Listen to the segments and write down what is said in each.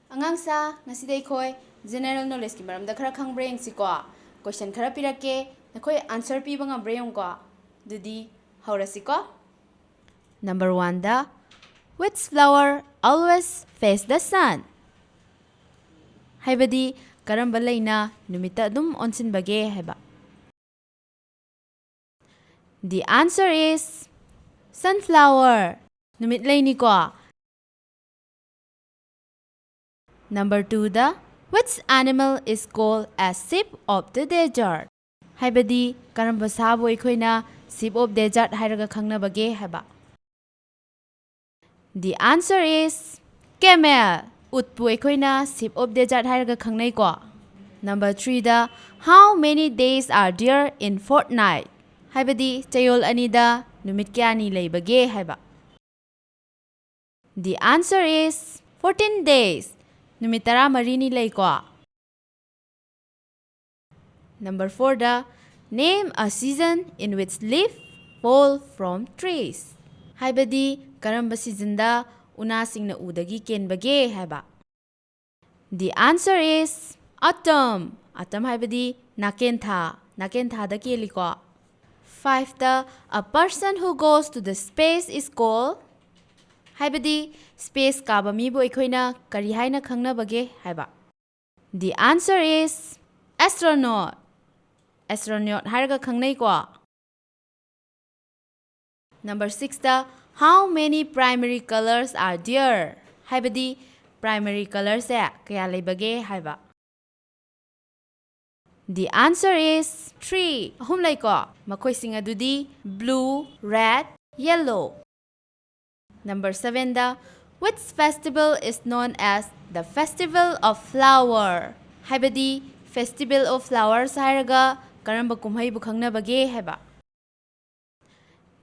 Angangsa, ngasiday khoi general knowledge ki maramda khara khangbre yengsi question khara pirake nakhoi answer pi banga brayong ko dudi haurasi ko. Number 1 da which flower always face the sun? Haibadi karamba laina numita dum onsin bage haiba. The answer is sunflower. Numit laini ko. Number 2 da which animal is called as sheep of the desert? Haibadi karamba sabo ikhoina sheep of desert hairaga khangna bage haiba. The answer is camel. Utpu ikhoina sheep of desert hairaga khangnai ko. Number 3 da how many days are there in fortnight? Haibadi chayol anida numit kyani leibage haiba. The answer is 14 days. Numit tara marini lei ko. Number 4 da name a season in which leaf fall from trees. Haibadi karamba season da una singna udagi ken bage haiba. The answer is autumn. Autumn haibadi naken tha da keli ko. 5 da a person who goes to the space is called. Haibadi space kaba mi bo ikhoina kari haina khangna bage haiba. The answer is astronaut. Astronaut haraga khangnai ko. Number 6 da how many primary colors are there? Haibadi primary colors kaya leibage haiba. The answer is 3. Ahum lai ko. Makhoi sing adudi blue, red, yellow. Number 7 da which festival is known as the festival of flower? Haibadi festival of flowers haraga karamba kumhai bu khangna bage haiba.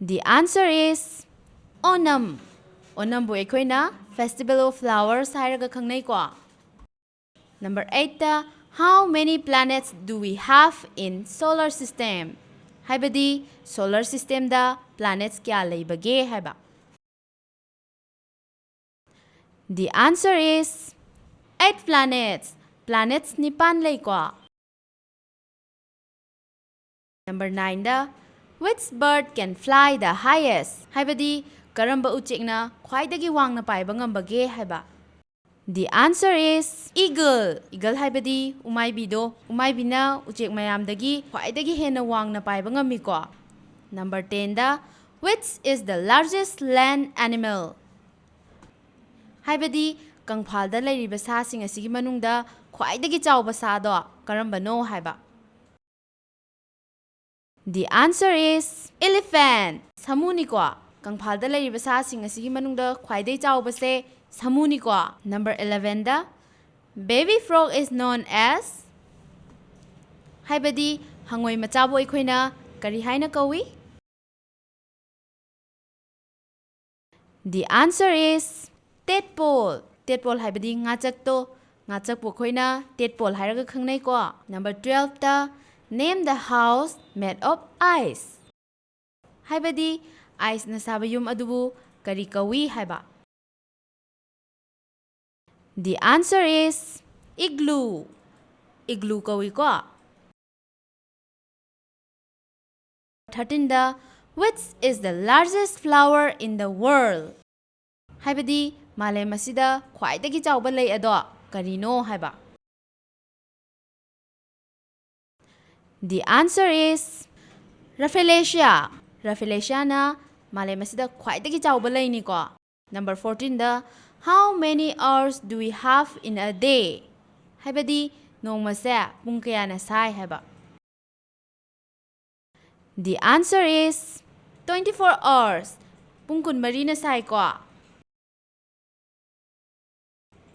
The answer is Onam. Onam bu ekhoina festival of flowers haraga khangnai ko. Number 8 da how many planets do we have in solar system? Haibadi solar system da planets kya leibage haiba. The answer is 8 planets. Planets nipan lei ko. Number 9 da which bird can fly the highest? Haibadi karamba uchekna khwaidagi wangna paiba ngambage haiba. The answer is eagle. Eagle haibadi umaibi do. Umaibi na uchek mayamdagi khwaidagi hena wangna paiba ngammi ko. Number 10 da which is the largest land animal? Haibadi kangphalda leiriba sa sing asigi manungda khwaidagi chawba sa do karamba no haiba. The answer is elephant. Samuni ko. Kangphalda leiriba sa sing asigi manungda khwaidai chawba se samuni ko. Number 11 da baby frog is known as. Haibadi hangoi machabo ikhoina kari haina kawi? The answer is tadpole. Tadpole haibadi ngachak to. Ngachak po khoina tadpole hairaga khangnai ko. Number 12 da name the house made of ice. Haibadi ice na sabayum adubu kari kawi haiba. The answer is igloo. Igloo kawi ko. 13 da which is the largest flower in the world? Haibadi malay masida khwaidagi chawba lei ado karino haiba. The answer is Rafflesia. Rafflesia na malay masida khwaidagi chawba lei ni ko. Number 14 da how many hours do we have in a day? Haibadi nongma se pung kaya na sai haiba. The answer is 24 hours. Pung kun mari na sai ko.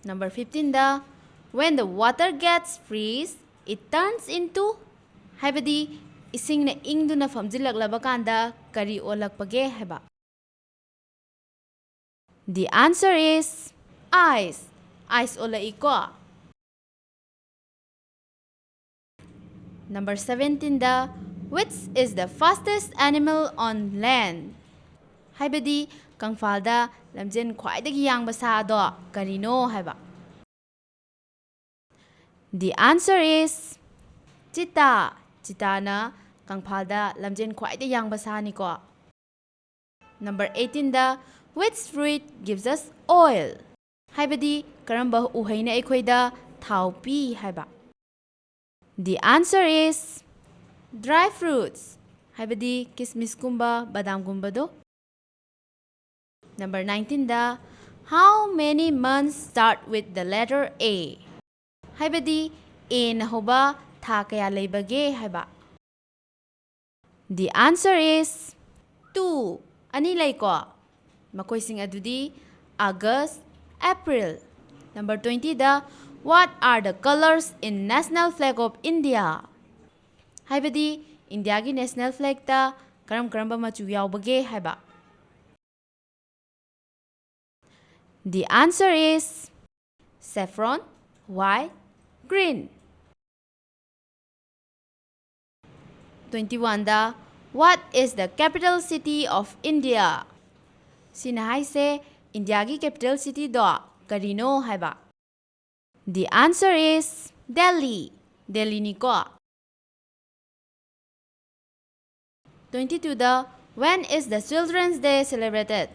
Number 15 da when the water gets freeze it turns into. Haibadi ising na ingdu na famjilaklaba kanda kari olakpage haiba. The answer is ice. Ice olai ko. Number 17 da which is the fastest animal on land? Haibadi kangfalda lamjen khwaidagi yangba sa do karino haiba. The answer is cheetah. Cheetah na kangphalda lamjen khwaida yangba sa ni ko. Number 18 da which fruit gives us oil? Haibadi karamba uhai na aikhoida thau pi haiba. The answer is dry fruits. Haibadi kismis kumba badam kumba do. Number 19 da how many months start with the letter A? Haibadi A na hoba tha kaya leibage haiba. The answer is 2. Ani lay ko. Makoy sing adudi August, April. Number 20 da what are the colors in national flag of India? Haibadi India gi national flag ta karamba machu yaubage haiba. The answer is saffron, white, green. 21 da what is the capital city of India? Sinahai se India gi capital city do karino haiba. The answer is Delhi. Delhi ni ko. 22 da when is the Children's Day celebrated?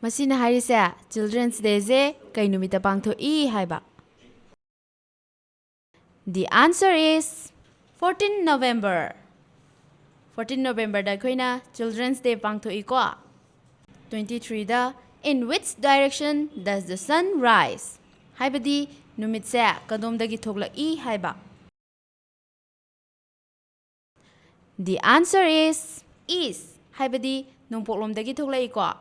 Masina hari se Children's Day je kai numita pangthoi haiba. The answer is 14 November. 14 November da koina Children's Day pangthoi ko. 23 da in which direction does the sun rise? Haibadi numit se kadom dagi thoglai haiba. The answer is east. Haibadi nongpoklom dagi thoglai ko.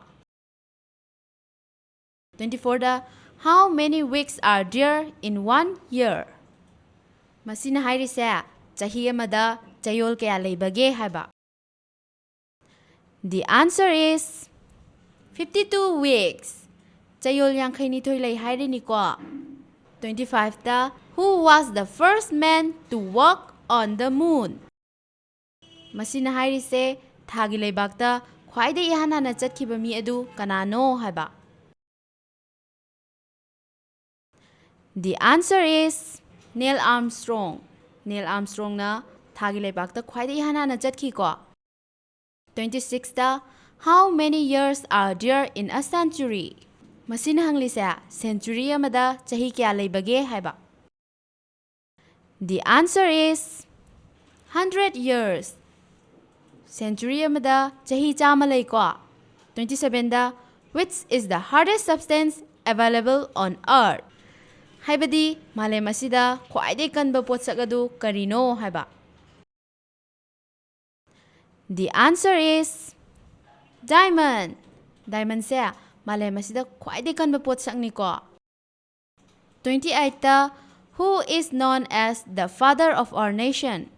24 da how many weeks are there in 1 year? Masina hairi se chahi amada chayol kaya leibage haiba. The answer is 52 weeks. Chayol yangkhay ni thoy lay hairi ni ko. 25 da who was the first man to walk on the moon? Masina hairi se thagi leibakta khwaida ihana na chatkhiba mi adu kanano haiba. The answer is Neil Armstrong. Neil Armstrong na thagi leibakta khwaida ihana na chatkhi ko. 26 da how many years are there in a century? Masina hangli se century amada chahi kya leibage haiba. The answer is 100 years. Century amada chahi chama lay ko. 27 da which is the hardest substance available on earth? Haibadi malay masida khwaide kanba potsak adu karino haiba. The answer is diamond. Diamond se malay masida khwaide kanba potsak ni ko. 28 ta who is known as the father of our nation?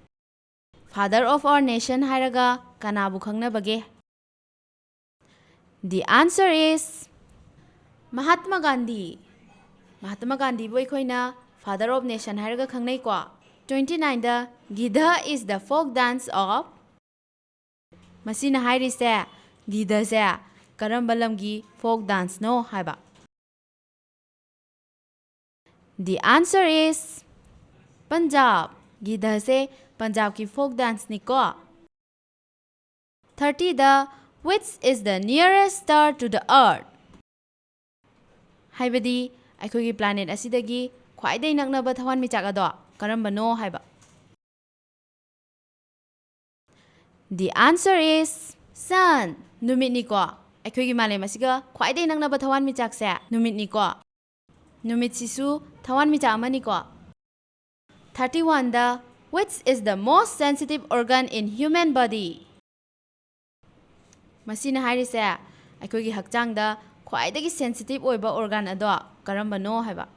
Father of our nation hairaga kanabu khangna bage. The answer is Mahatma Gandhi. Mahatma Gandhi boy koina father of nation hairaga khangnai ko. 29 da Gidha is the folk dance of. Masina hairi se Gidha se karamba lamgi folk dance no haiba. The answer is Punjab. Gidha se Punjab ki folk dance ni ko. 30 da which is the nearest star to the earth? Haibadi aikogi planet asidagi khwaidai naknaba thawan michak ado karamba no haiba. The answer is sun. Numit ni ko. Aikogi malay masiga khwaidai naknaba thawan michak se numit ni ko. Numit sisu thawan michak amani ko. 31 da which is the most sensitive organ in human body? Masina hairi se aikogi hakchang da khwaidagi sensitive oiba organ ado karamba no haiba.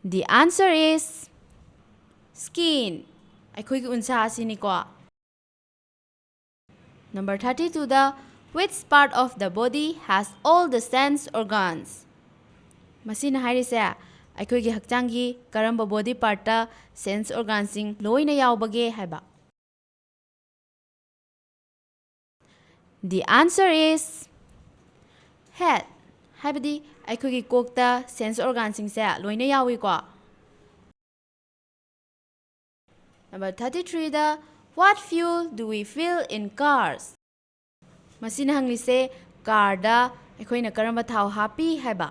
The answer is skin. Aikogi unsa asini ko. Number 32 da which part of the body has all the sense organs? Masina hairi se aikogi hakchangi karamba body part ta sense organ sing loina yaubage haiba. The answer is head. ꯍꯥꯏꯕꯗꯤ ꯑꯩꯈꯣꯏꯒꯤ ꯀꯣꯛꯇ sense ꯑꯣꯔꯒꯥꯟꯁꯤꯡꯁꯦ ꯂꯣꯏꯅ ꯌꯥꯎꯏꯀꯣ꯫ Number 33ꯗ What fuel do we fill in cars? ꯃꯁꯤꯅ ꯍꯪꯂꯤꯁꯦ card ꯑꯩꯈꯣꯏꯅ ꯀꯔꯝꯕ ꯊꯥꯎ ꯍꯥꯞꯄꯤ ꯍꯥꯏꯕ꯫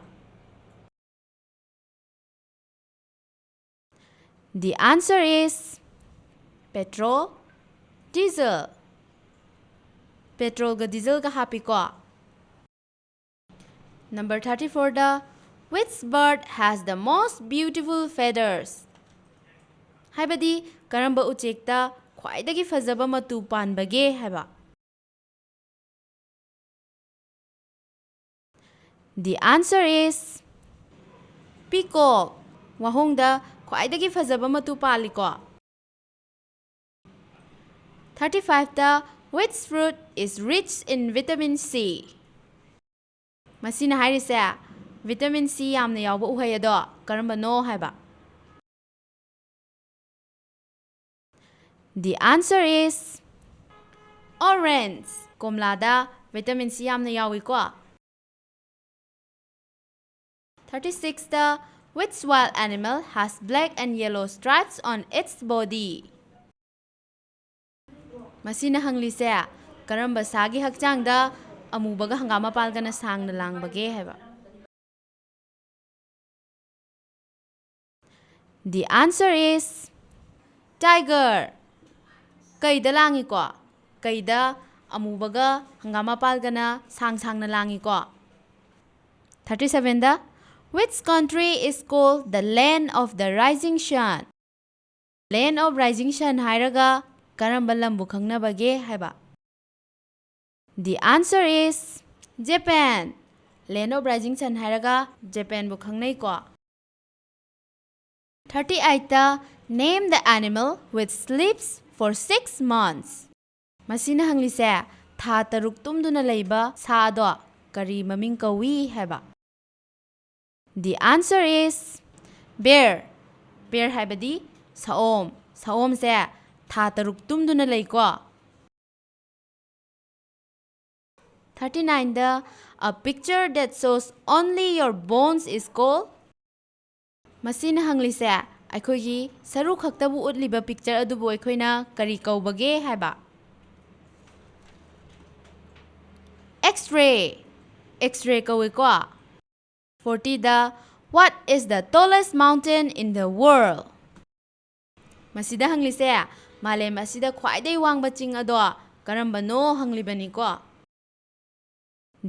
The answer is petrol, diesel. ꯄꯦꯇ꯭ꯔꯣꯜꯒ ꯗꯤꯖꯜꯒ ꯍꯥꯞꯄꯤꯀꯣ꯫ Number 34ꯗ Which bird has the most beautiful feathers? ꯍꯥꯏꯕꯗꯤ ꯀꯔꯝꯕ ꯎꯆꯦꯛꯇ ꯈ꯭ꯋꯥꯏꯗꯒꯤ ꯐꯖꯕ ꯃꯇꯨ ꯄꯥꯟꯕꯒꯦ ꯍꯥꯏꯕ꯫ The answer is peacock. ꯋꯥꯍꯣꯡꯗ ꯈ꯭ꯋꯥꯏꯗꯒꯤ ꯐꯖꯕ ꯃꯇꯨ ꯄꯥꯜꯂꯤꯀꯣ꯫ 35ꯗ Which fruit is rich in vitamin C? ꯃꯁꯤꯅ ꯍꯥꯏꯔꯤꯁꯦ ꯚꯤꯇꯥꯃꯤꯟ C ꯌꯥꯝꯅ ꯌꯥꯎꯕ ꯎꯍꯩ ꯑꯗꯣ ꯀꯔꯝꯕꯅꯣ ꯍꯥꯏꯕ꯫ The answer is orange. ꯀꯣꯝꯂꯥꯗ ꯚꯤꯇꯥꯃꯤꯟ C ꯌꯥꯝꯅ ꯌꯥꯎꯏꯀꯣ꯫ 36ꯗ Which wild animal has black and yellow stripes on its body? ꯃꯁꯤꯅ ꯍꯪꯂꯤꯁꯦ ꯀꯔꯝꯕ ꯁꯥꯒꯤ ꯍꯛꯆꯥꯡꯗ ꯑꯃꯨꯕꯒ ꯍꯪꯒꯥꯝ ꯃꯄꯥꯜꯒꯅ ꯁꯥꯡꯅ ꯂꯥꯡꯕꯒꯦ ꯍꯥꯏꯕ꯫ The answer is tiger. ꯀꯩꯗ ꯂꯥꯡꯏꯀꯣ꯫ ꯀꯩꯗ ꯑꯃꯨꯕꯒ ꯍꯪꯒꯥꯝ ꯃꯄꯥꯜꯒꯅ ꯁꯥꯡꯅ ꯂꯥꯡꯏꯀꯣ꯫ 37ꯗ Which country is called the land of the rising sun? Land of rising sun ꯍꯥꯏꯔꯒ ꯀꯔꯝꯕ ꯂꯝꯕꯨ ꯈꯪꯅꯕꯒꯦ ꯍꯥꯏꯕ꯫ The answer is Japan. Land of rising sun ꯍꯥꯏꯔꯒ ꯖꯄꯥꯟꯕꯨ ꯈꯪꯅꯩꯀꯣ꯫ 38ꯗ Name the animal which sleeps for 6 months. ꯃꯁꯤꯅ ꯍꯪꯂꯤꯁꯦ ꯊꯥ 6 ꯇꯨꯝꯗꯨꯅ ꯂꯩꯕ ꯁꯥ ꯑꯗꯣ ꯀꯔꯤ ꯃꯃꯤꯡ ꯀꯧꯏ ꯍꯥꯏꯕ꯫ The answer is bear. Bear ꯍꯥꯏꯕꯗꯤ ꯁꯑꯣꯝ꯫ ꯁꯑꯣꯝꯁꯦ ꯊꯥ 6 ꯇꯨꯝꯗꯨꯅ ꯂꯩꯀꯣ꯫ 39ꯗ A picture that shows only your bones is called. ꯃꯁꯤꯅ ꯍꯪꯂꯤꯁꯦ ꯑꯩꯈꯣꯏꯒꯤ ꯁꯔꯨ ꯈꯛꯇꯕꯨ ꯎꯠꯂꯤꯕ ꯄꯤꯛꯆꯔ ꯑꯗꯨꯕꯨ ꯑꯩꯈꯣꯏꯅ ꯀꯔꯤ ꯀꯧꯕꯒꯦ ꯍꯥꯏꯕ꯫ X-ray. X-ray ꯀꯧꯏꯀꯣ꯫ 40ꯗ What is the tallest mountain in the world? ꯃꯁꯤꯗ ꯍꯪꯂꯤꯁꯦ ꯃꯥꯂꯦꯝ ꯑꯁꯤꯗ ꯈ꯭ꯋꯥꯏꯗꯒꯤ ꯋꯥꯡꯕ ꯆꯤꯡ ꯑꯗꯣ ꯀꯔꯝꯕꯅꯣ ꯍꯪꯂꯤꯕꯅꯤꯀꯣ꯫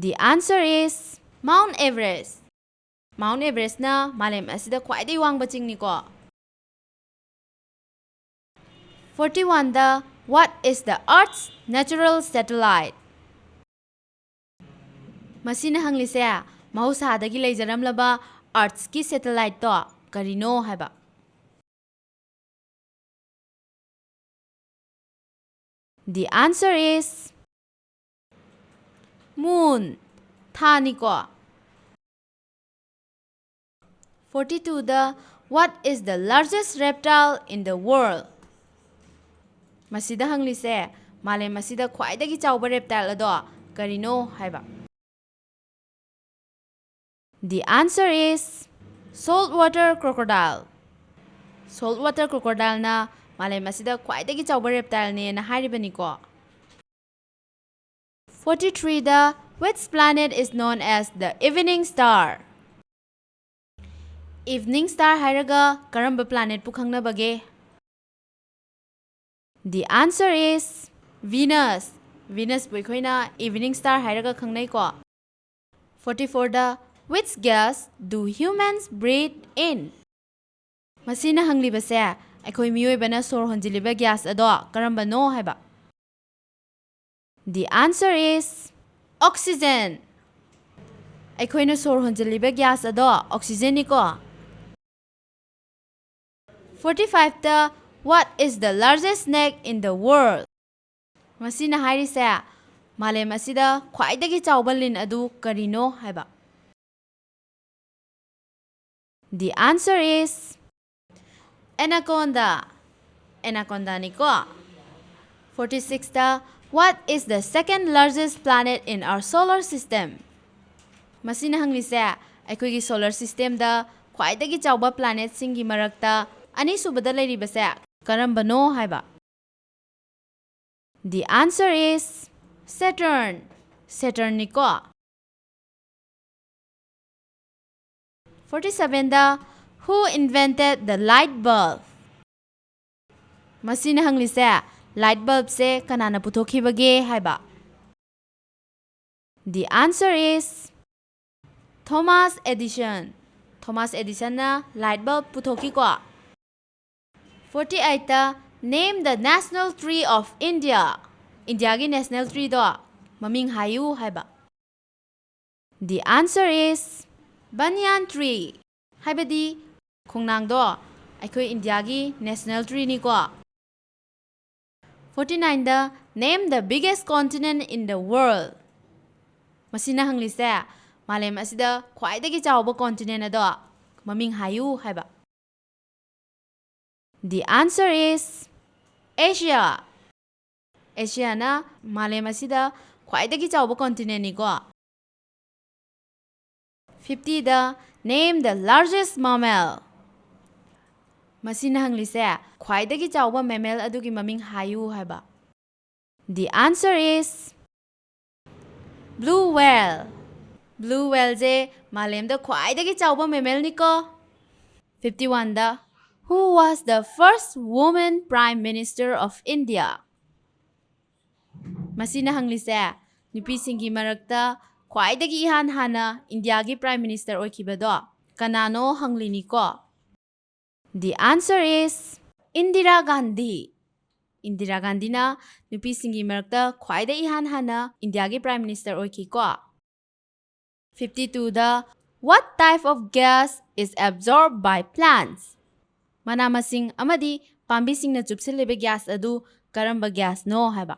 The answer is Mount Everest. Mount Everestꯅ ꯃꯥꯂꯦꯝ ꯑꯁꯤꯗ ꯈ꯭ꯋꯥꯏꯗꯒꯤ ꯋꯥꯡꯕ ꯆꯤꯡꯅꯤꯀꯣ꯫ 41ꯗ What is the Earth's natural satellite? ꯃꯁꯤꯅ ꯍꯪꯂꯤꯁꯦ ꯃꯍꯧꯁꯥꯗꯒꯤ ꯂꯩꯖꯔꯝꯂꯕ ꯑꯔꯊꯀꯤ ꯁꯦꯇꯦꯂꯥꯏꯠꯇꯣ ꯀꯔꯤꯅꯣ ꯍꯥꯏꯕ꯫ The answer is moon. ꯊꯥꯅꯤꯀꯣ꯫ 42ꯗ What is the largest reptile in the world? ꯃꯁꯤꯗ ꯍꯪꯂꯤꯁꯦ ꯃꯥꯂꯦꯝ ꯑꯁꯤꯗ ꯈ꯭ꯋꯥꯏꯗꯒꯤ ꯆꯥꯎꯕ ꯔꯦꯞꯇꯥꯏꯜ ꯑꯗꯣ ꯀꯔꯤꯅꯣ ꯍꯥꯏꯕ꯫ The answer is saltwater crocodile. Saltwater crocodileꯅ ꯃꯥꯂꯦꯝ ꯑꯁꯤꯗ ꯈ꯭ꯋꯥꯏꯗꯒꯤ ꯆꯥꯎꯕ ꯔꯦꯞꯇꯥꯏꯜꯅꯦꯅ ꯍꯥꯏꯔꯤꯕꯅꯤꯀꯣ꯫ 43ꯗ Which planet is known as the evening star? Evening star ꯍꯥꯏꯔꯒ ꯀꯔꯝꯕ ꯄ꯭ꯂꯥꯅꯦꯠꯄꯨ ꯈꯪꯅꯕꯒꯦ? The answer is Venus. Venusꯄꯨ ꯑꯩꯈꯣꯏꯅ evening star ꯍꯥꯏꯔꯒ ꯈꯪꯅꯩꯀꯣ꯫ 44ꯗ Which gas do humans breathe in? ꯃꯁꯤꯅ ꯍꯪꯂꯤꯕꯁꯦ ꯑꯩꯈꯣꯏ ꯃꯤꯑꯣꯏꯕꯅ ꯁꯣꯔ ꯍꯣꯟꯖꯤꯜꯂꯤꯕ ꯒ꯭ꯌꯥꯁ ꯑꯗꯣ ꯀꯔꯝꯕꯅꯣ ꯍꯥꯏꯕ꯫ The answer is oxygen. ꯑꯩꯈꯣꯏꯅ ꯁꯣꯔ ꯍꯣꯟꯖꯤꯜꯂꯤꯕ ꯒ꯭ꯌꯥꯁ ꯑꯗꯣ ꯑꯣꯛꯁꯤꯖꯦꯟꯅꯤꯀꯣ꯫ 45ꯗ What is the largest snake in the world? ꯃꯁꯤꯅ ꯍꯥꯏꯔꯤꯁꯦ ꯃꯥꯂꯦꯝ ꯑꯁꯤꯗ ꯈ꯭ꯋꯥꯏꯗꯒꯤ ꯆꯥꯎꯕ ꯂꯤꯟ ꯑꯗꯨ ꯀꯔꯤꯅꯣ ꯍꯥꯏꯕ꯫ The answer is anaconda. Anacondaꯅꯤꯀೋ꯫ 46ꯗ What is the second largest planet in our solar system? ꯃꯁꯤꯅ ꯍꯪꯂꯤꯁꯦ ꯑꯩꯈꯣꯏꯒꯤ ꯁꯣꯂꯔ ꯁꯤꯁꯇꯦꯝꯗ ꯈ꯭ꯋꯥꯏꯗꯒꯤ ꯆꯥꯎꯕ ꯄ꯭ꯂꯥꯅꯦꯠꯁꯤꯡꯒꯤ ꯃꯔꯛꯇ ꯑꯅꯤꯁꯨꯕꯗ ꯂꯩꯔꯤꯕꯁꯦ ꯀꯔꯝꯕꯅꯣ ꯍꯥꯏꯕ. The answer is Saturn. Saturn니ꯀꯣ. 47ꯗ Who invented the light bulb? ꯃꯁꯤꯅ ꯍꯪꯂꯤꯁꯦ light bulbꯁꯦ ꯀꯅꯥꯅ ꯄꯨꯊꯣꯛꯈꯤꯕꯒꯦ ꯍꯥꯏꯕ. The answer is Thomas Edison. Thomas Edisonꯅ light bulb ꯄꯨꯊꯣꯛꯈꯤꯀꯣ. 48ꯇ Name the national tree of India. Indiaꯒꯤ national treeꯗꯣ ꯃꯃꯤꯡ ꯍꯥꯏꯌꯨ ꯍꯥꯏꯕ. The answer is Banyan tree. ꯍꯥꯏꯕꯗꯤ ꯈꯣꯡꯅꯥꯡꯗꯣ ꯑꯩꯈꯣꯏ ꯏꯟꯗꯤꯌꯥꯒꯤ national treeꯅꯤꯀꯣ. 49ꯗ Name the biggest continent in the world. ꯃꯁꯤꯅ ꯍꯪꯂꯤꯁꯦ ꯃꯥꯂꯦꯝ ꯑꯁꯤꯗ ꯈ꯭ꯋꯥꯏꯗꯒꯤ ꯆꯥꯎꯕ continent ꯑꯗꯣ ꯃꯃꯤꯡ ꯍꯥꯏꯌꯨ ꯍꯥꯏꯕ. The answer is Asia. Asiaꯅ ꯃꯥꯂꯦꯝ ꯑꯁꯤꯗ ꯈ꯭ꯋꯥꯏꯗꯒꯤ ꯆꯥꯎꯕ continentꯅꯤꯀꯣ. 50ꯗ Name the largest mammal. ꯃꯁꯤꯅ ꯍꯪꯂꯤꯁꯦ ꯈ꯭ꯋꯥꯏꯗꯒꯤ ꯆꯥꯎꯕ mammal ꯑꯗꯨꯒꯤ ꯃꯃꯤꯡ ꯍꯥꯏꯌꯨ ꯍꯥꯏꯕ. The answer is Blue whale. Blue whaleꯁꯦ ꯃꯥꯂꯦꯝꯗ ꯈ꯭ꯋꯥꯏꯗꯒꯤ ꯆꯥꯎꯕ mammalꯅꯤꯀꯣ. 51ꯗ Who was the first woman prime minister of India? ꯃꯁꯤꯅ ꯍꯪꯂꯤꯁꯦ ꯅꯨꯄꯤꯁꯤꯡꯒꯤ ꯃꯔꯛꯇ ꯈ꯭ꯋꯥꯏꯗꯒꯤ ꯏꯍꯥꯟ ꯍꯥꯟꯅ ꯏꯟꯗꯤꯌꯥꯒꯤ ꯄ꯭ꯔꯥꯏꯝ ꯃꯤꯅꯤꯁꯇꯔ ꯑꯣꯏꯈꯤꯕꯗꯣ ꯀꯅꯥꯅꯣ ꯍꯪꯂꯤꯅꯤꯀꯣ. The answer is Indira Gandhi. Indira Gandhiꯅ ꯅꯨꯄꯤꯁꯤꯡꯒꯤ ꯃꯔꯛꯇ ꯈ꯭ꯋꯥꯏꯗꯒꯤ ꯏꯍꯥꯟ ꯍꯥꯟꯅ ꯏꯟꯗꯤꯌꯥꯒꯤ ꯄ꯭ꯔꯥꯏꯝ ꯃꯤꯅꯤꯁꯇꯔ ꯑꯣꯏꯈꯤꯀꯣ. 52ꯗ What type of gas is absorbed by plants? ꯃꯅꯥ-ꯃꯁꯤꯡ ꯑꯃꯗꯤ ꯄꯥꯝꯕꯤꯁꯤꯡꯅ ꯆꯨꯞꯁꯤꯜꯂꯤꯕ ꯒ꯭ꯌꯥꯁ ꯑꯗꯨ ꯀꯔꯝꯕ ꯒ꯭ꯌꯥꯁꯅꯣ ꯍꯥꯏꯕ.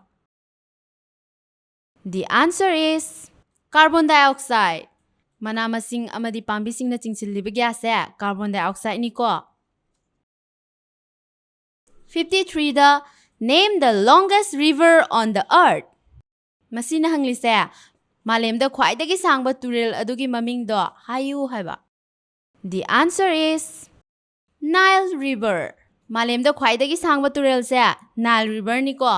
The answer is Carbon dioxide. ꯃꯅꯥ-ꯃꯁꯤꯡ ꯑꯃꯗꯤ ꯄꯥꯝꯕꯤꯁꯤꯡꯅ ꯆꯤꯡꯁꯤꯜꯂꯤꯕ ꯒ꯭ꯌꯥꯁꯁꯦ carbon ꯗꯥꯏꯑꯣꯛꯁꯥꯏꯗꯅꯤꯀꯣ. 53ꯗ Name the longest river on the earth. ꯃꯁꯤꯅ ꯍꯪꯂꯤꯁꯦ ꯃꯥꯂꯦꯝꯗ ꯈ꯭ꯋꯥꯏꯗꯒꯤ ꯁꯥꯡꯕ ꯇꯨꯔꯦꯜ ꯑꯗꯨꯒꯤ ꯃꯃꯤꯡꯗꯣ ꯍꯥꯏꯌꯨ ꯍꯥꯏꯕ. The answer is Nile River. ꯃꯥꯂꯦꯝꯗ ꯈ꯭ꯋꯥꯏꯗꯒꯤ ꯁꯥꯡꯕ ꯇꯨꯔꯦꯜꯁꯦ Nile Riverꯅꯤꯀꯣ.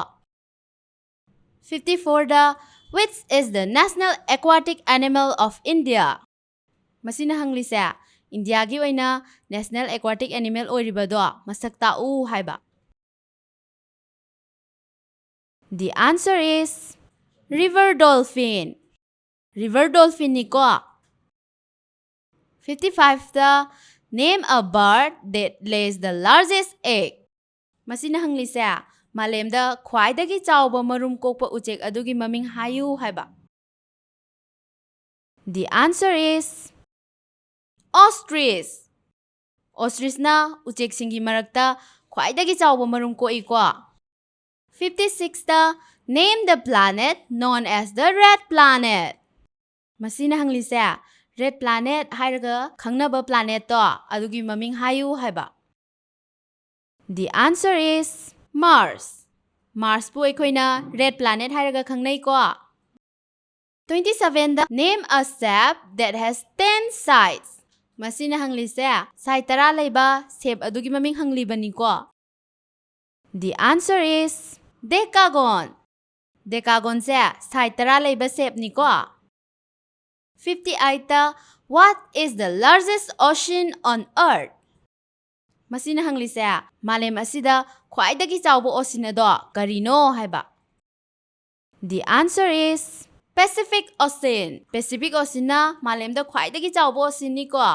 54ꯗ Which is the national aquatic animal of India? ꯃꯁꯤꯅ ꯍꯪꯂꯤꯁꯦ ꯏꯟꯗꯤꯌꯥꯒꯤ ꯑꯣꯏꯅ national aquatic animal ꯑꯣꯏꯔꯤꯕꯗꯣ ꯃꯁꯛ ꯇꯥꯛꯎ ꯍꯥꯏꯕ. The answer is River dolphin. River dolphin니ꯀꯣ. 55th Name a bird that lays the largest egg. ꯃꯁꯤꯅ ꯍꯪꯂꯤꯁꯦ ꯃꯥꯂꯦꯝꯗ ꯈ꯭ꯋꯥꯏꯗꯒꯤ ꯆꯥꯎꯕ ꯃꯔꯨꯝ ꯀꯣꯛꯄ ꯎꯆꯦꯛ ꯑꯗꯨꯒꯤ ꯃꯃꯤꯡ ꯍꯥꯏꯌꯨ ꯍꯥꯏꯕ. The answer is Ostrich. Ostrichꯅ ꯎꯆꯦꯛꯁꯤꯡꯒꯤ ꯃꯔꯛꯇ ꯈ꯭ꯋꯥꯏꯗꯒꯤ ꯆꯥꯎꯕ ꯃꯔꯨꯝ ꯀꯣꯛꯏꯀꯣ. 56th Name the planet known as the red planet. ꯃꯁꯤꯅ ꯍꯪꯂꯤꯁꯦ red planet ꯍꯥꯏꯔꯒ ꯈꯪꯅꯕ planetꯇꯣ ꯑꯗꯨꯒꯤ ꯃꯃꯤꯡ ꯍꯥꯏꯌꯨ ꯍꯥꯏꯕ. The answer is Mars. Marsꯄꯨ ꯑꯩꯈꯣꯏꯅ red planet ꯍꯥꯏꯔꯒ ꯈꯪꯅꯩꯀꯣ. 27th Name a shape that has 10 sides. ꯃꯁꯤꯅ ꯍꯪꯂꯤꯁꯦ side 10 ꯂꯩꯕ shape ꯑꯗꯨꯒꯤ ꯃꯃꯤꯡ ꯍꯪꯂꯤꯕꯅꯤꯀꯣ. The answer is Decagon. Decagonꯁꯦ side 10 ꯂꯩꯕ shape니ꯀꯣ. 58th What is the largest ocean on earth? ꯃꯁꯤꯅ ꯍꯪꯂꯤꯁꯦ ꯃꯥꯂꯦꯝ ꯑꯁꯤꯗ ꯈ꯭ꯋꯥꯏꯗꯒꯤ ꯆꯥꯎꯕ ocean ꯑꯗꯣ ꯀꯔꯤꯅꯣ ꯍꯥꯏꯕ. The answer is Pacific Ocean. Pacific Oceanꯅ ꯃꯥꯂꯦꯝꯗ ꯈ꯭ꯋꯥꯏꯗꯒꯤ ꯆꯥꯎꯕ ocean니ꯀꯣ.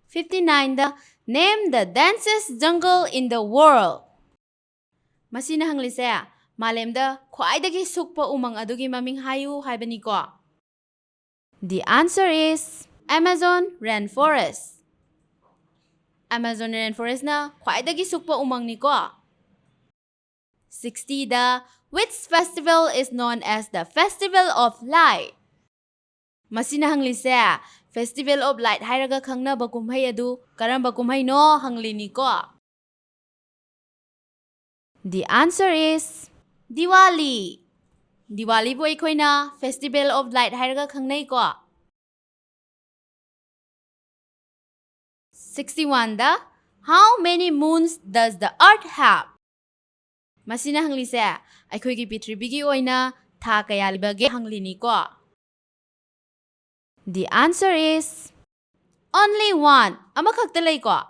59th Name the densest jungle in the world. ꯃꯁꯤꯅ ꯍꯪꯂꯤꯁꯦ ꯃꯥꯂꯦꯝꯗ ꯈ꯭ꯋꯥꯏꯗꯒꯤ ꯁꯨꯛꯄ ꯎꯃꯪ ꯑꯗꯨꯒꯤ ꯃꯃꯤꯡ ꯍꯥꯏꯌꯨ ꯍꯥꯏꯕꯅꯤꯀꯣ. The answer is Amazon rainforest. Amazon rainforestꯅ ꯈ꯭ꯋꯥꯏꯗꯒꯤ ꯁꯨꯛꯄ ꯎꯃꯪꯅꯤꯀꯣ. 60th Which festival is known as the Festival of Light? ꯃꯁꯤꯅ ꯍꯪꯂꯤꯁꯦ Festival of Light ꯍꯥꯏꯔꯒ ꯈꯪꯅꯕ ꯀꯨꯝꯍꯩ ꯑꯗꯨ ꯀꯔꯝꯕ ꯀꯨꯝꯍꯩꯅꯣ ꯍꯪꯂꯤꯅꯤꯀꯣ. The answer is Diwali. Diwali bu aikoina Festival of Light hairaga khangnai ko. 61 da How many moons does the earth have? Masina hanglise aikoigi pitribigi oina tha kaya libage hanglini ko. The answer is only one. Amakhakta lay ko.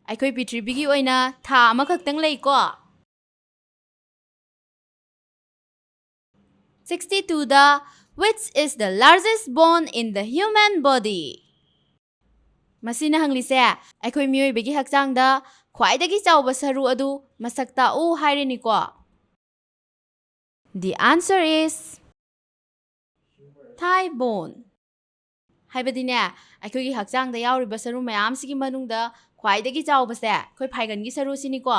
Aikoi pitribigi oina tha amakhaktang lay ko. 62 da Which is the largest bone in the human body? Masina hanglise aikoi mioibagi hakchangda khwaidagi chawba saru adu masakta u hairini ko. The answer is thigh bone. Haibadine aikoi hakchangda yauriba saru mayam sigi manungda khwaidagi chawba se khoi phaigangi saru sini ko.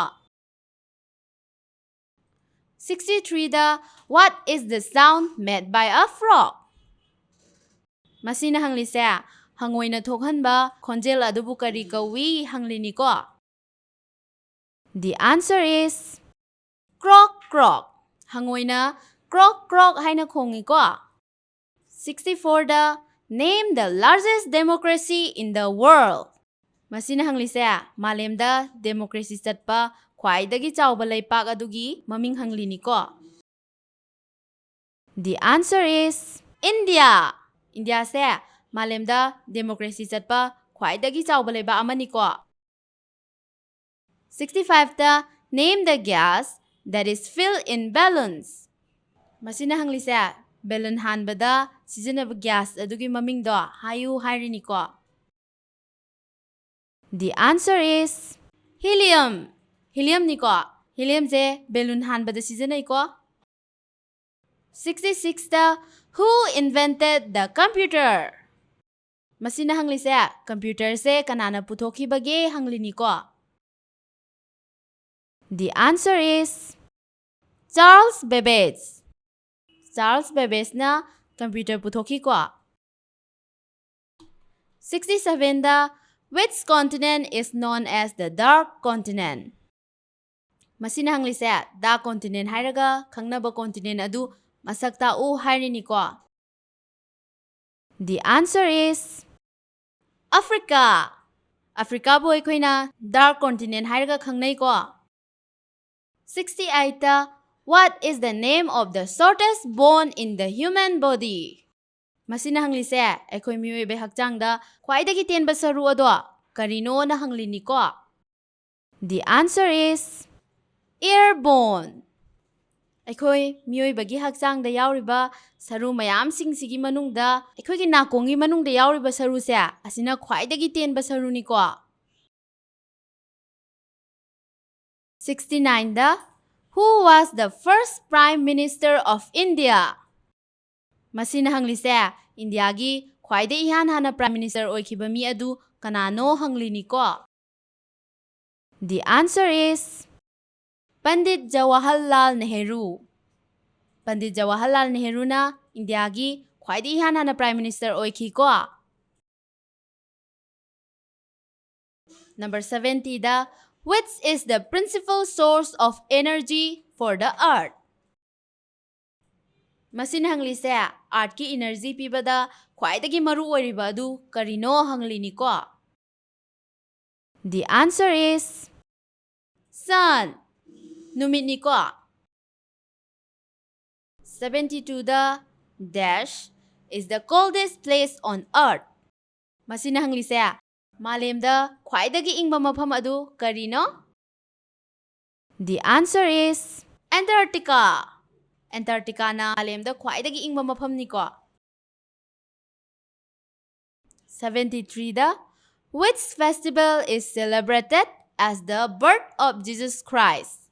63 da What is the sound made by a frog? Masina hanglise hangoina thokhanba khonjel adubu kari kawi hanglini ko. The answer is croak croak. Hangoina croak croak haina khongi ko. 64 da Name the largest democracy in the world. Masina hanglise malemda democracy chatpa khwaidagi chawba laipak adugi maming hanglini ko. The answer is India. India se malemda democracy chatpa khwaidagi chawba laiba amani ko. 65 da Name the gas that is filled in balloons. Masina hanglise balloon hanbada sijanaba gas adugi maming do hayu hairini ko. The answer is helium. Helium ni ko. Helium je balloon hanbada sijanai ko. 66 da Who invented the computer? Masina hanglise computer se kanana puthoki bage hanglini ko. The answer is Charles Babbage. Charles Babbage na computer puthoki ko. 67 da Which continent is known as the dark continent? Masina hanglise dark continent hairaga khangnaba continent adu masakta u hairini ko. The answer is Africa. Africa bu aikoina dark continent hairaga khangnai ko. 68 da What is the name of the shortest bone in the human body? Masina hanglise aikoi mioibe hakchangda khwaidagi tenba saru ado karino na hanglini ko. The answer is ear bone. Aikoi mioibagi hakchangda yauriba saru mayam singsigi manungda aikoigi nakongi manungda yauriba saru se asina khwaidagi tenba saru ni ko. 69 da Who was the first Prime Minister of India? Masina hanglise India gi khwaide ihan hana Prime Minister oikiba mi adu kanano hanglini ko. The answer is Pandit Jawaharlal Nehru. Pandit Jawaharlal Nehru na India gi khwaide ihan hana Prime Minister oiki ko. Number 70 da Which is the principal source of energy for the earth? Masina hanglise earth ki energy pibada khwaidagi maru oiriba adu karino hanglini ko. The answer is sun. Numit ni ko. 72 da dash is the coldest place on earth. Masina hanglise malemda khwaidagi ingba mafam adu karino? The answer is Antarctica. Antarctica na malemda khwaidagi ingba mafam ni ko. 73 da Which festival is celebrated as the birth of Jesus Christ?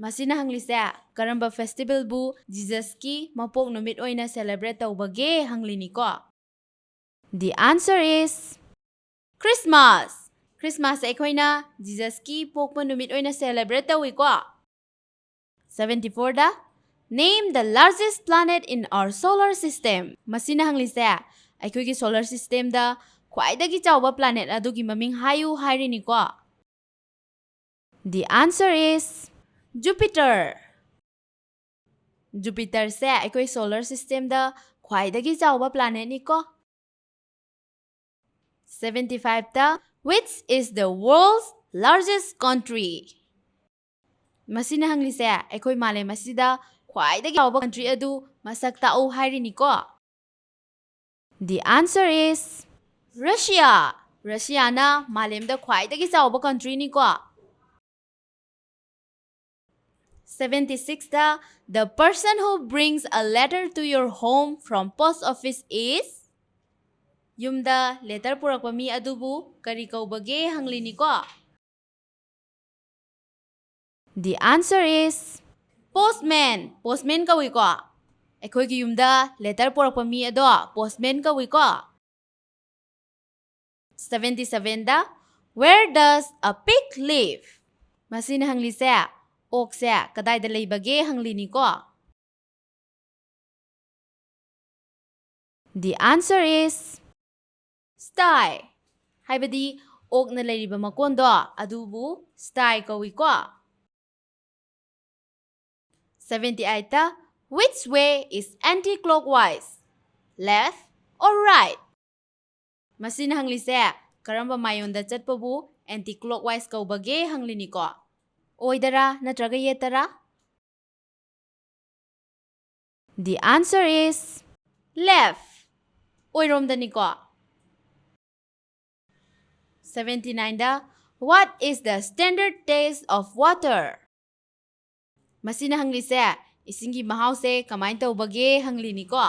Masina hanglise karamba festival bu Jesus ki mapok numit oina celebrate tawbage hanglini ko. The answer is Christmas. Christmas aikoina Jesus ki pokpa numit oina celebrate tawi ko. 74 da Name the largest planet in our solar system. Masina hanglise aikoigi solar system da khwaidagi chawba planet adugi maming hayu hairini ko. The answer is Jupiter. ꯖꯨꯄꯤꯇꯔꯁꯦ ꯑꯩꯈꯣꯏ solar ꯁꯤꯁꯇꯦꯝꯗ ꯈ꯭ꯋꯥꯏꯗꯒꯤ ꯆꯥꯎꯕ ꯄ꯭ꯂꯥꯅꯦꯠꯅꯤꯀꯣ꯫ 75ꯇ which is the world's largest country? ꯃꯁꯤꯅ ꯍꯪꯂꯤꯁꯦ ꯑꯩꯈꯣꯏ ꯃꯥꯂꯦꯝ ꯑꯁꯤꯗ ꯈ꯭ꯋꯥꯏꯗꯒꯤ ꯆꯥꯎꯕ ꯀꯟꯇ꯭ꯔꯤ ꯑꯗꯨ ꯃꯁꯛ ꯇꯥꯛꯎ ꯍꯥꯏꯔꯤꯅꯤꯀꯣ꯫ The answer is Russia. ꯔꯁꯤꯌꯥꯅ ꯃꯥꯂꯦꯝꯗ ꯈ꯭ꯋꯥꯏꯗꯒꯤ ꯆꯥꯎꯕ ꯀꯟꯇ꯭ꯔꯤꯅꯤꯀꯣ꯫ 76ꯇ the person who brings a letter to your home from post office is? ꯌꯨꯝꯗ ꯂꯦꯇꯔ ꯄꯨꯔꯛꯄ ꯃꯤ ꯑꯗꯨꯕꯨ ꯀꯔꯤ ꯀꯧꯕꯒꯦ ꯍꯪꯂꯤꯅꯤꯀꯣ꯫ The answer is postman. Postman ꯀꯧꯏꯀꯣ꯫ ꯑꯩꯈꯣꯏꯒꯤ ꯌꯨꯝꯗ ꯂꯦꯇꯔ ꯄꯨꯔꯛꯄ ꯃꯤ ꯑꯗꯣ postman ꯀꯧꯏꯀꯣ꯫ 77ꯗ where does a pig live? ꯃꯁꯤꯅ ꯍꯪꯂꯤꯁꯦ ꯑꯣꯛꯁꯦ ꯀꯗꯥꯏꯗ ꯂꯩꯕꯒꯦ ꯍꯪꯂꯤꯅꯤꯀꯣ꯫ The answer is sty. ꯍꯥꯏꯕꯗꯤ ꯑꯣꯛꯅ ꯂꯩꯔꯤꯕ ꯃꯀꯣꯟꯗꯣ ꯑꯗꯨꯕꯨ sty ꯀꯧꯏꯀꯣ꯫ 78ꯇ which way is anti-clockwise? Left or right? ꯃꯁꯤꯅ ꯍꯪꯂꯤꯁꯦ ꯀꯔꯝꯕ ꯃꯥꯏꯌꯣꯟꯗ ꯆꯠꯄꯕꯨ anti-clockwise ꯀꯧꯕꯒꯦ ꯍꯪꯂꯤꯅꯤꯀꯣ꯫ ꯑꯣꯏꯗꯔꯥ ꯅꯠꯇ꯭ꯔꯒ ꯌꯦꯠꯇꯔꯥ? The answer is left. ꯑꯣꯏꯔꯣꯝꯗꯅꯤꯀꯣ꯫ 79ꯗ what is the standard taste of water? ꯃꯁꯤꯅ ꯍꯪꯂꯤꯁꯦ ꯏꯁꯤꯡꯒꯤ ꯃꯍꯥꯎꯁꯦ ꯀꯃꯥꯏꯅ ꯇꯧꯕꯒꯦ ꯍꯪꯂꯤꯅꯤꯀꯣ꯫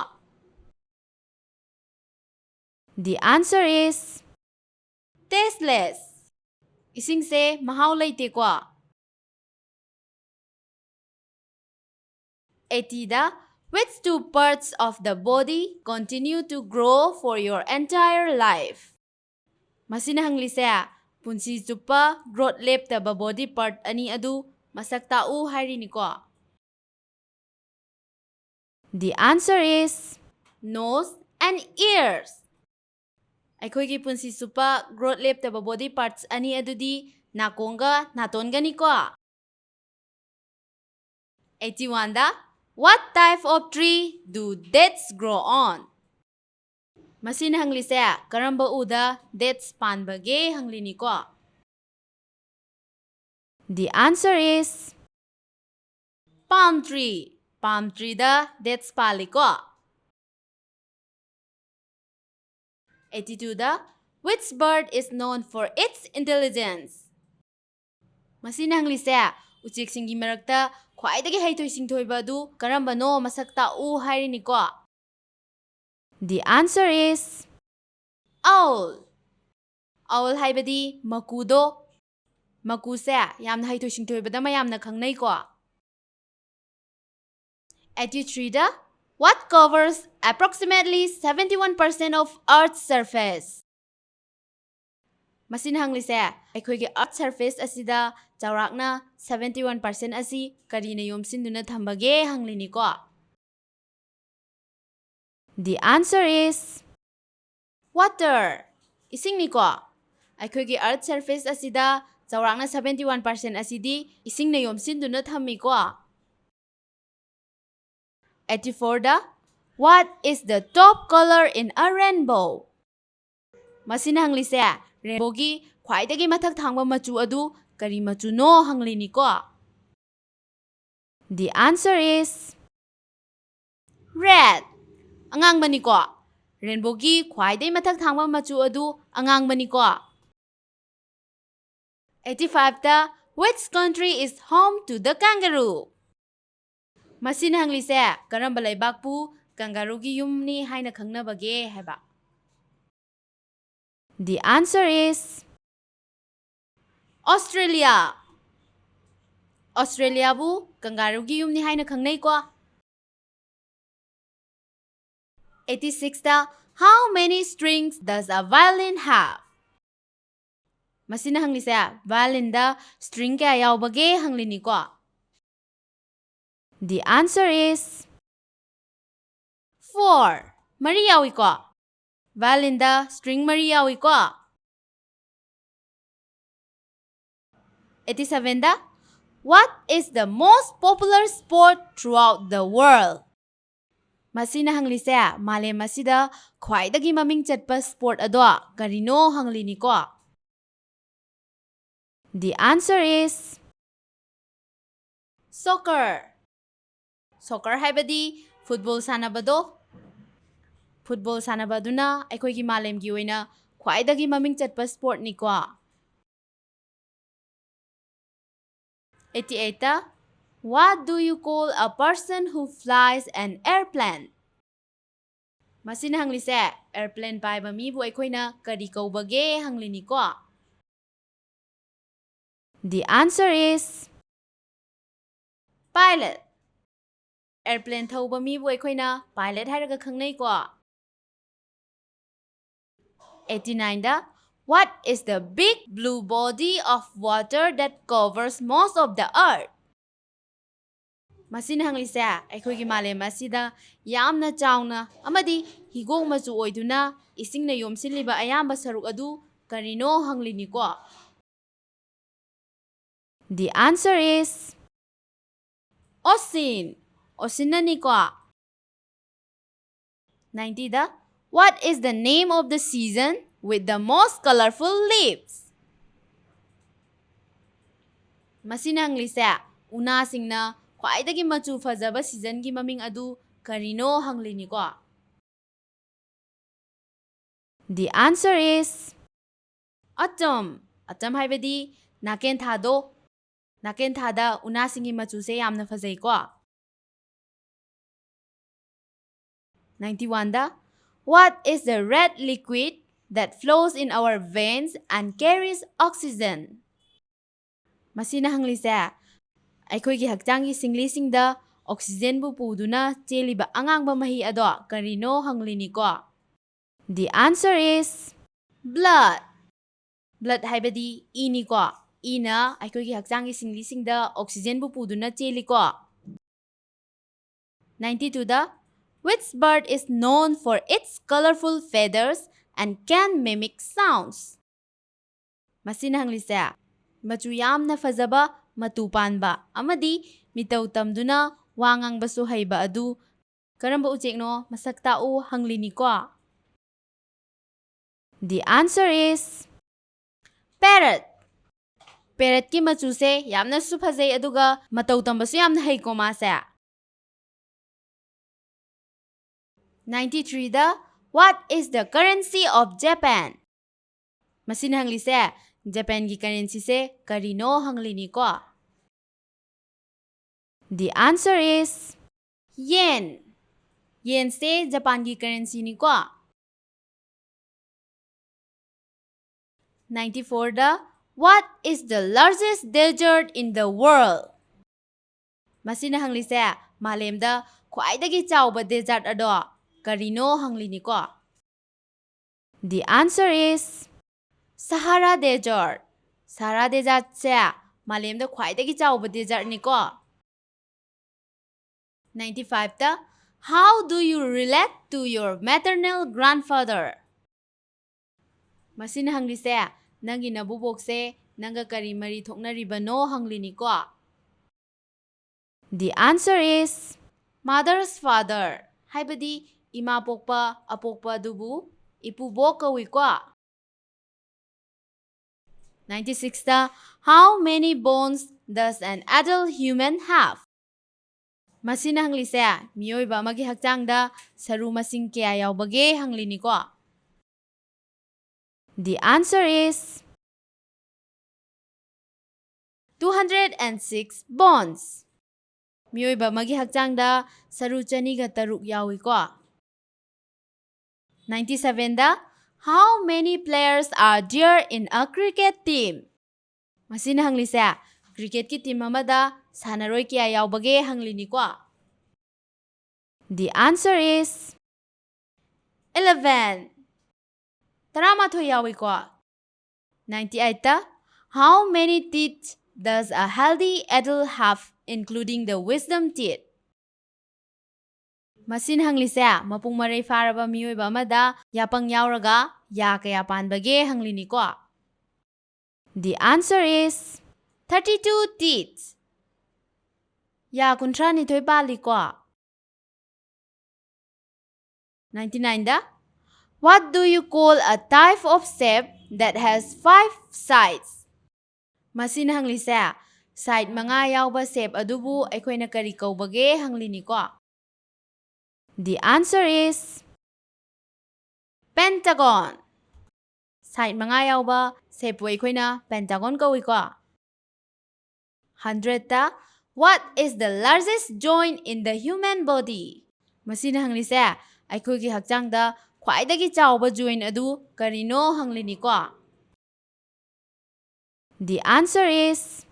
The answer is tasteless. ꯏꯁꯤꯡꯁꯦ ꯃꯍꯥꯎ ꯂꯩꯇꯦꯀꯣ꯫ 80ꯗ which two parts of the body continue to grow for your entire life? ꯃꯁꯤꯅ ꯍꯪꯂꯤꯁꯦ ꯄꯨꯟꯁꯤ ꯆꯨꯞꯄ ꯒ꯭ꯔꯣꯠ ꯂꯦꯞꯇꯕ ꯕꯣꯗꯤ ꯄꯥꯔꯠ ꯑꯅꯤ ꯑꯗꯨ ꯃꯁꯛ ꯇꯥꯛꯎ ꯍꯥꯏꯔꯤꯅꯤꯀꯣ꯫ The answer is nose and ears. ꯑꯩꯈꯣꯏꯒꯤ ꯄꯨꯟꯁꯤ ꯆꯨꯞꯄ ꯒ꯭ꯔꯣꯠ ꯂꯦꯞꯇꯕ ꯕꯣꯗꯤ ꯄꯥꯔꯠꯁ ꯑꯅꯤ ꯑꯗꯨꯗꯤ ꯅꯥꯀꯣꯡꯒ ꯅꯥꯇꯣꯟꯒꯅꯤꯀꯣ꯫ 81ꯗ what type of tree do dates grow on? ꯃꯁꯤꯅ ꯍꯪꯂꯤꯁꯦ ꯀꯔꯝꯕ ꯎꯗ dates ꯄꯥꯟꯕꯒꯦ ꯍꯪꯂꯤꯅꯤꯀꯣ꯫ The answer is palm tree. Palm treeꯗ dates ꯄꯥꯜꯂꯤꯀꯣ꯫ 82ꯗ which bird is known for its intelligence? ꯃꯁꯤꯅ ꯍꯪꯂꯤꯁꯦ ꯎꯆꯦꯛꯁꯤꯡꯒꯤ ꯃꯔꯛꯇ ꯈ꯭ꯋꯥꯏꯗꯒꯤ ꯍꯩꯊꯣꯏ ꯁꯤꯡꯊꯣꯏꯕ ꯑꯗꯨ ꯀꯔꯝꯕꯅꯣ ꯃꯁꯛ ꯇꯥꯛꯎ ꯍꯥꯏꯔꯤꯅꯤꯀꯣ꯫ The answer is owl. owl ꯍꯥꯏꯕꯗꯤ ꯃꯀꯨꯗꯣ꯫ ꯃꯀꯨꯁꯦ ꯌꯥꯝꯅ ꯍꯩꯊꯣꯏ ꯁꯤꯡꯊꯣꯏꯕꯗ ꯃꯌꯥꯝꯅ ꯈꯪꯅꯩꯀꯣ꯫ 83ꯗ what covers approximately 71% of Earth's surface? ꯃꯁꯤꯅ ꯍꯪꯂꯤꯁꯦ ꯑꯩꯈꯣꯏꯒꯤ Earth surface ꯑꯁꯤꯗ ꯆꯥꯎꯔꯥꯛꯅ 71% ꯑꯁꯤ ꯀꯔꯤꯅ ꯌꯣꯝꯁꯤꯟꯗꯨꯅ ꯊꯝꯕꯒꯦ ꯍꯪꯂꯤꯅꯤꯀꯣ꯫ The answer is water. ꯏꯁꯤꯡꯅꯤꯀꯣ꯫ ꯑꯩꯈꯣꯏꯒꯤ Earth surface ꯑꯁꯤꯗ ꯆꯥꯎꯔꯥꯛꯅ 71% ꯑꯁꯤꯗꯤ ꯏꯁꯤꯡꯅ ꯌꯣꯝꯁꯤꯟꯗꯨꯅ ꯊꯝꯃꯤꯀꯣ꯫ 84ꯗ what is the top color in a rainbow? ꯃꯁꯤꯅ ꯍꯪꯂꯤꯁꯦ ꯔꯦꯟꯕꯣꯒꯤ ꯈ꯭ꯋꯥꯏꯗꯒꯤ ꯃꯊꯛ ꯊꯪꯕ ꯃꯆꯨ ꯑꯗꯨ ꯀꯔꯤ ꯃꯆꯨꯅꯣ ꯍꯪꯂꯤꯅꯤꯀꯣ꯫ The answer is red. ꯑꯉꯥꯡꯕꯅꯤꯀꯣ꯫ ꯔꯦꯟꯕꯣꯒꯤ ꯈ꯭ꯋꯥꯏꯗꯒꯤ ꯃꯊꯛ ꯊꯪꯕ ꯃꯆꯨ ꯑꯗꯨ ꯑꯉꯥꯡꯕꯅꯤꯀꯣ꯫ 85ꯗ which country is home to the kangaroo? ꯃꯁꯤꯅ ꯍꯪꯂꯤꯁꯦ ꯀꯔꯝꯕ ꯂꯩꯕꯥꯛꯄꯨ ꯀꯪꯒꯥꯔꯨꯒꯤ ꯌꯨꯝꯅꯤ ꯍꯥꯏꯅ ꯈꯪꯅꯕꯒꯦ ꯍꯥꯏꯕ꯫ The answer is Australia. ꯑꯣꯁꯇ꯭ꯔꯦꯂꯤꯌꯥꯕꯨ ꯀꯪꯒꯥꯔꯨꯒꯤ ꯌꯨꯝꯅꯤ ꯍꯥꯏꯅ ꯈꯪꯅꯩꯀꯣ꯫ 86ꯗ how many strings does a violin have? ꯃꯁꯤꯅ ꯍꯪꯂꯤꯁꯦ ꯚꯥꯏꯑꯣꯂꯤꯟꯗ string ꯀꯌꯥ ꯌꯥꯎꯕꯒꯦ ꯍꯪꯂꯤꯅꯤꯀꯣ꯫ The answer is 4. ꯃꯔꯤ ꯌꯥꯎꯏꯀꯣ꯫ ꯚꯥꯏꯑꯣꯂꯤꯟꯗ string ꯃꯔꯤ ꯌꯥꯎꯏꯀꯣ꯫ 87ꯗ What is the most popular sport throughout the world? Masina hanglise malem asida khwaidagi maming chatpa sport ado karino hanglini ko? The answer is soccer. Soccer haibadi football sanabado. Football sanabaduna aikoigi malemgi oina khwaidagi maming chatpa sport ni ko. 88. What do you call a person who flies an airplane? Masina hanglise airplane paiba mibu aikoina kari kaubage hanglini ko? The answer is pilot. Airplane thauba mibu aikoina pilot hairaga khangnai ko? 89. What is the big blue body of water that covers most of the earth? Masina hanglise aikoigi malem asida yamna chauna amadi higong machu oiduna isingna yomsiliba ayamba saruk adu karino hanglini ko? The answer is ocean. Ocean na ni ko? 90. What is the name of the season with the most colorful leaves? Masina hanglise una singna khwaidagi machu fajaba season gi maming adu karino hanglini ko? The answer is autumn. Autumn haibadi naken thado. Naken thada una singi machu se yamna fajai ko? 91. What is the red liquid that flows in our veins and carries oxygen? Masina hanglise aikoigi hakjangi singlisingda oxygen bu puduna cheliba angangba mahi ado karino hanglini ko? The answer is blood. Blood haibadi ini ko? Ina aikoigi hakjangi singlisingda oxygen bu puduna cheli ko? 92. Which bird is known for its colorful feathers and can mimic sounds? Masina hanglise machu yamna fajaba matu panba amadi mitau tamduna wangang basu haiba adu karamba uchekno masak tau hanglini ko? The answer is parrot. Parrot ki machu se yamna su phajai aduga matau tambasu yamna hai ko mase. 93. What is the currency of Japan? Masina hanglise Japan ki currency se karino hanglini ko? The answer is yen. Yen se Japan ki currency ni ko? 94. What is the largest desert in the world? Masina hanglise malemda khwaidagi chawba desert ado karino hanglini ko? The answer is Sahara Desert. Sahara Desert se malemda khwaidagi chawba desert ni ko? 95. How do you relate to your maternal grandfather? Masina hanglise nangi nabubok se nanga kari mari thoknaribano hanglini ko? The answer is mother's father. Haibadi ima pokpa apokpa dubu ipubok kawi ko? 96. How many bones does an adult human have? Masina hanglise miyoiba amagi hakjangda saru masing kaya yaubage hanglini ko? The answer is 206 bones. Miyoiba amagi hakjangda saru chaniga taruk yawi ko? 97. How many players are there in a cricket team? Masina hanglise cricket ki team amada sanaroi kya yaubage hanglini ko? The answer is 11. Taramathoi yawi ko? 98. How many teeth does a healthy adult have, including the wisdom teeth? Masina hanglise mapung maray faraba miyoiba amada yapang yauraga ya kaya panbage hanglini ko? The answer is 32 teeth. ꯌꯥ 32 ꯄꯥꯜꯂꯤꯀꯣ 99ꯗ What do you call a type of shape that has 5 sides? ꯃꯁꯤꯅ ꯍꯪꯂꯤꯁꯦ side 5 ꯌꯥꯎꯕ shape ꯑꯗꯨꯕꯨ ꯑꯩꯈꯣꯏꯅ ꯀꯔꯤ ꯀꯧꯕꯒꯦ ꯍꯪꯂꯤꯅꯤꯀꯣ. The answer is pentagon. Side 5 ꯌꯥꯎꯕ shape ꯄꯨ ꯑꯩꯈꯣꯏꯅ pentagon ꯀꯧꯏꯀꯣ. 100ꯇ What is the largest joint in the human body? ꯃꯁꯤꯅ ꯍꯪꯂꯤꯁꯦ ꯑꯩꯈꯣꯏꯒꯤ ꯍꯛꯆꯥꯡꯗ ꯈ꯭ꯋꯥꯏꯗꯒꯤ ꯆꯥꯎꯕ joint ꯑꯗꯨ ꯀꯔꯤꯅꯣ ꯍꯪꯂꯤꯅꯤꯀꯣ. The answer is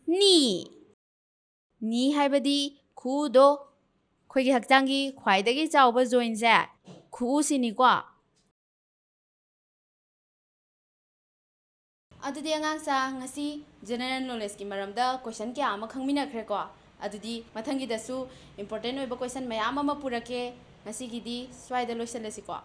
knee. knee ꯍꯥꯏꯕꯗꯤ ꯈꯨꯎꯗꯣ ꯑꯩꯈꯣꯏꯒꯤ ꯍꯛꯆꯥꯡꯒꯤ ꯈ꯭ꯋꯥꯏꯗꯒꯤ ꯆꯥꯎꯕ jointꯁꯦ ꯈꯨꯎꯁꯤꯅꯤꯀꯣ. ꯑꯗꯨꯗꯤ ꯑꯉꯥꯡꯁꯥ ꯉꯁꯤ ꯖꯦꯅꯔꯦꯜ ꯅꯣꯂꯦꯖꯀꯤ ꯃꯔꯝꯗ ꯀꯣꯏꯁꯟ ꯀꯌꯥ ꯑꯃ ꯈꯪꯃꯤꯟꯅꯈ꯭ꯔꯦꯀꯣ. ꯑꯗꯨꯗꯤ ꯃꯊꯪꯒꯤꯗꯁꯨ ꯏꯝꯄꯣꯔꯇꯦꯟ ꯑꯣꯏꯕ ꯀꯣꯏꯁꯟ ꯃꯌꯥꯝ ꯑꯃ ꯄꯨꯔꯛꯀꯦ. ꯉꯁꯤꯒꯤꯗꯤ ꯁ꯭ꯋꯥꯏꯗ ꯂꯣꯏꯁꯤꯜꯂꯁꯤꯀꯣ.